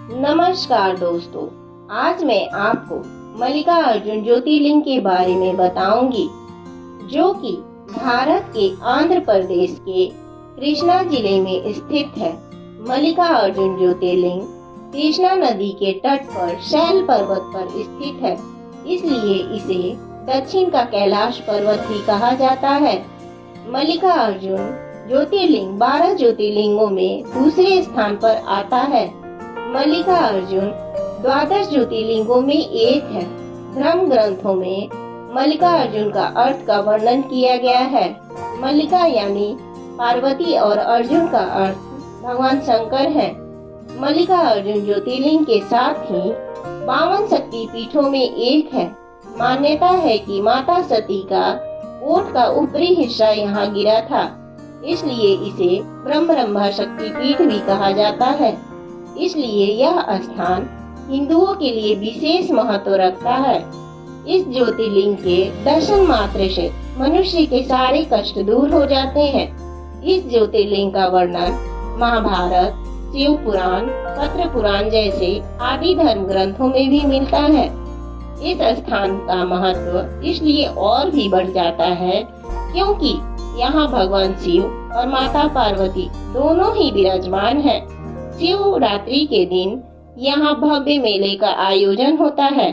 नमस्कार दोस्तों, आज मैं आपको मल्लिकार्जुन ज्योतिर्लिंग के बारे में बताऊंगी, जो कि भारत के आंध्र प्रदेश के कृष्णा जिले में स्थित है। मल्लिकार्जुन ज्योतिर्लिंग कृष्णा नदी के तट पर शैल पर्वत पर स्थित है, इसलिए इसे दक्षिण का कैलाश पर्वत भी कहा जाता है। मल्लिकार्जुन ज्योतिर्लिंग 12 ज्योतिर्लिंगों में दूसरे स्थान पर आता है। मल्लिकार्जुन 12 ज्योतिर्लिंगों में एक है। धर्म ग्रंथों में मल्लिकार्जुन का अर्थ का वर्णन किया गया है। मल्लिका यानी पार्वती और अर्जुन का अर्थ भगवान शंकर है। मल्लिकार्जुन ज्योतिर्लिंग के साथ ही 52 शक्ति पीठों में एक है। मान्यता है कि माता सती का ओठ का ऊपरी हिस्सा यहाँ गिरा था, इसलिए इसे ब्रह्मा शक्ति पीठ भी कहा जाता है। इसलिए यह स्थान हिंदुओं के लिए विशेष महत्व रखता है। इस ज्योतिर्लिंग के दर्शन मात्र से मनुष्य के सारे कष्ट दूर हो जाते हैं। इस ज्योतिर्लिंग का वर्णन महाभारत, शिव पुराण, पद्म पुराण जैसे आदि धर्म ग्रंथों में भी मिलता है। इस स्थान का महत्व इसलिए और भी बढ़ जाता है क्योंकि यहाँ भगवान शिव और माता पार्वती दोनों ही विराजमान हैं। शिवरात्रि के दिन यहाँ भव्य मेले का आयोजन होता है।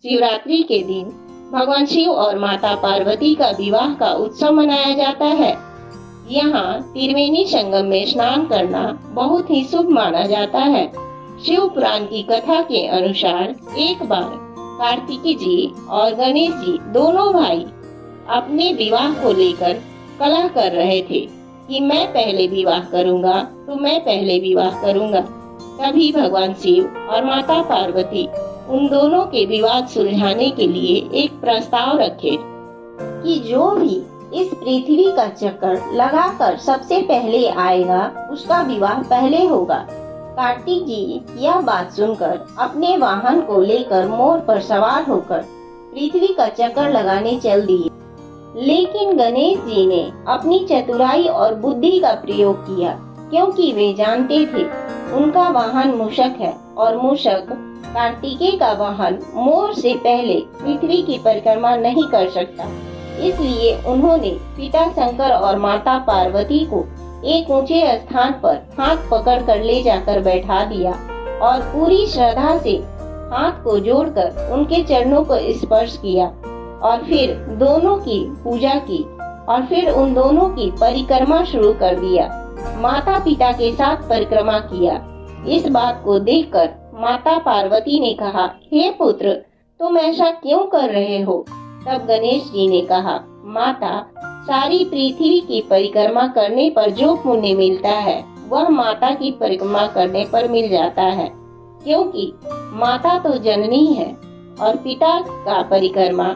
शिवरात्रि के दिन भगवान शिव और माता पार्वती का विवाह का उत्सव मनाया जाता है। यहाँ त्रिवेणी संगम में स्नान करना बहुत ही शुभ माना जाता है। शिव पुराण की कथा के अनुसार एक बार कार्तिकी जी और गणेश जी दोनों भाई अपने विवाह को लेकर कलह कर रहे थे कि मैं पहले विवाह करूंगा तो मैं पहले विवाह करूंगा। तभी भगवान शिव और माता पार्वती उन दोनों के विवाद सुलझाने के लिए एक प्रस्ताव रखे कि जो भी इस पृथ्वी का चक्कर लगाकर सबसे पहले आएगा उसका विवाह पहले होगा। कार्तिक जी यह बात सुनकर अपने वाहन को लेकर मोर पर सवार होकर पृथ्वी का चक्कर लगाने चल दिए, लेकिन गणेश जी ने अपनी चतुराई और बुद्धि का प्रयोग किया, क्योंकि वे जानते थे उनका वाहन मूषक है और मूषक कार्तिकेय का वाहन मोर से पहले पृथ्वी की परिक्रमा नहीं कर सकता। इसलिए उन्होंने पिता शंकर और माता पार्वती को एक ऊंचे स्थान पर हाथ पकड़ कर ले जाकर बैठा दिया और पूरी श्रद्धा से हाथ को जोड़कर उनके चरणों को स्पर्श किया और फिर दोनों की पूजा की और फिर उन दोनों की परिक्रमा शुरू कर दिया। माता पिता के साथ परिक्रमा किया। इस बात को देखकर माता पार्वती ने कहा, हे पुत्र, तुम ऐसा क्यों कर रहे हो? तब गणेश जी ने कहा, माता, सारी पृथ्वी की परिक्रमा करने पर जो पुण्य मिलता है वह माता की परिक्रमा करने पर मिल जाता है, क्योंकि माता तो जननी है और पिता का परिक्रमा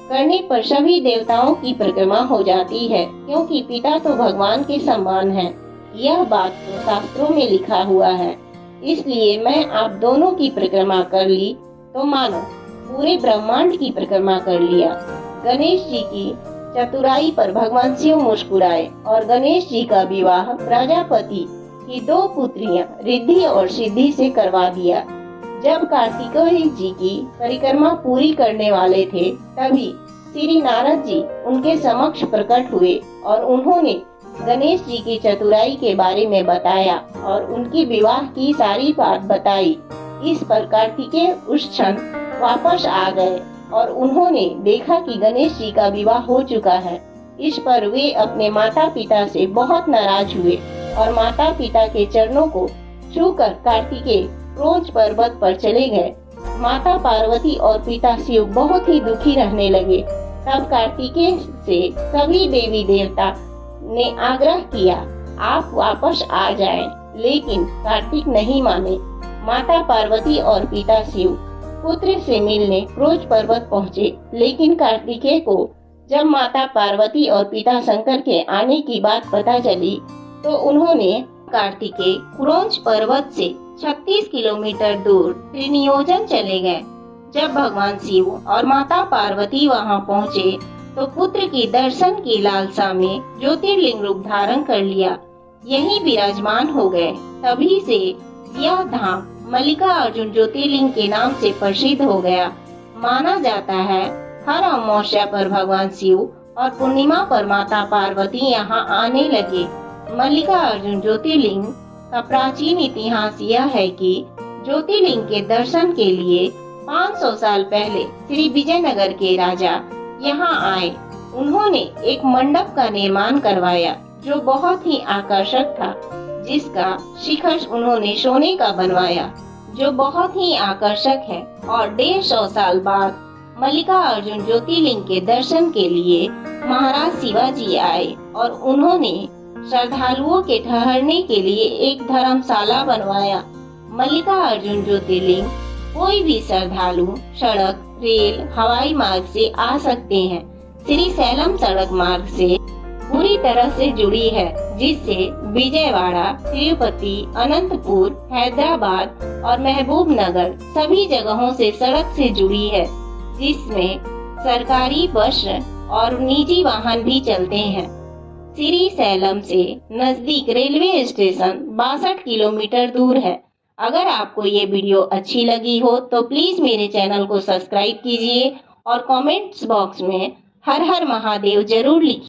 करने पर सभी देवताओं की परिक्रमा हो जाती है, क्योंकि पिता तो भगवान के समान है। यह बात तो शास्त्रों में लिखा हुआ है। इसलिए मैं आप दोनों की परिक्रमा कर ली तो मानो पूरे ब्रह्मांड की परिक्रमा कर लिया। गणेश जी की चतुराई पर भगवान शिव मुस्कुराए और गणेश जी का विवाह प्रजापति की 2 पुत्रियां रिद्धि और सिद्धि से करवा दिया। जब कार्तिकेय जी की परिक्रमा पूरी करने वाले थे, तभी श्री नारद जी उनके समक्ष प्रकट हुए और उन्होंने गणेश जी की चतुराई के बारे में बताया और उनकी विवाह की सारी बात बताई। इस पर कार्तिकेय उस क्षण वापस आ गए और उन्होंने देखा कि गणेश जी का विवाह हो चुका है। इस पर वे अपने माता पिता से बहुत नाराज हुए और माता पिता के चरणों को छूकर कार्तिकेय क्रोंच पर्वत पर चले गए। माता पार्वती और पिता शिव बहुत ही दुखी रहने लगे। तब कार्तिकेय से सभी देवी देवता ने आग्रह किया, आप वापस आ जाएं, लेकिन कार्तिक नहीं माने। माता पार्वती और पिता शिव पुत्र से मिलने क्रोंच पर्वत पहुँचे, लेकिन कार्तिकेय को जब माता पार्वती और पिता शंकर के आने की बात पता चली तो उन्होंने कार्तिकेय क्रोंच पर्वत से 36 किलोमीटर दूर त्रिनियोजन चले गए। जब भगवान शिव और माता पार्वती वहां पहुंचे तो पुत्र की दर्शन की लालसा में ज्योतिर्लिंग रूप धारण कर लिया, यहीं विराजमान हो गए। तभी से यह धाम मल्लिकार्जुन ज्योतिर्लिंग के नाम से प्रसिद्ध हो गया। माना जाता है हर अमावस्या पर भगवान शिव और पूर्णिमा पर माता पार्वती यहाँ आने लगे। मल्लिकार्जुन ज्योतिर्लिंग का प्राचीन इतिहास यह है कि ज्योतिर्लिंग के दर्शन के लिए 500 साल पहले श्री विजयनगर के राजा यहाँ आए। उन्होंने एक मंडप का निर्माण करवाया जो बहुत ही आकर्षक था, जिसका शिखर उन्होंने सोने का बनवाया जो बहुत ही आकर्षक है। और 150 साल बाद मल्लिकार्जुन ज्योतिर्लिंग के दर्शन के लिए महाराज शिवाजी आए और उन्होंने श्रद्धालुओं के ठहरने के लिए एक धर्मशाला बनवाया। मल्लिकार्जुन ज्योतिर्लिंग कोई भी श्रद्धालु सड़क, रेल, हवाई मार्ग से आ सकते हैं। श्री सैलम सड़क मार्ग से पूरी तरह से जुड़ी है, जिससे विजयवाड़ा, तिरुपति, अनंतपुर, हैदराबाद और महबूब नगर सभी जगहों से सड़क से जुड़ी है, जिसमें सरकारी बस और निजी वाहन भी चलते हैं। श्री सैलम से नजदीक रेलवे स्टेशन 62 किलोमीटर दूर है। अगर आपको ये वीडियो अच्छी लगी हो तो प्लीज मेरे चैनल को सब्सक्राइब कीजिए और कमेंट्स बॉक्स में हर हर महादेव जरूर लिखिए।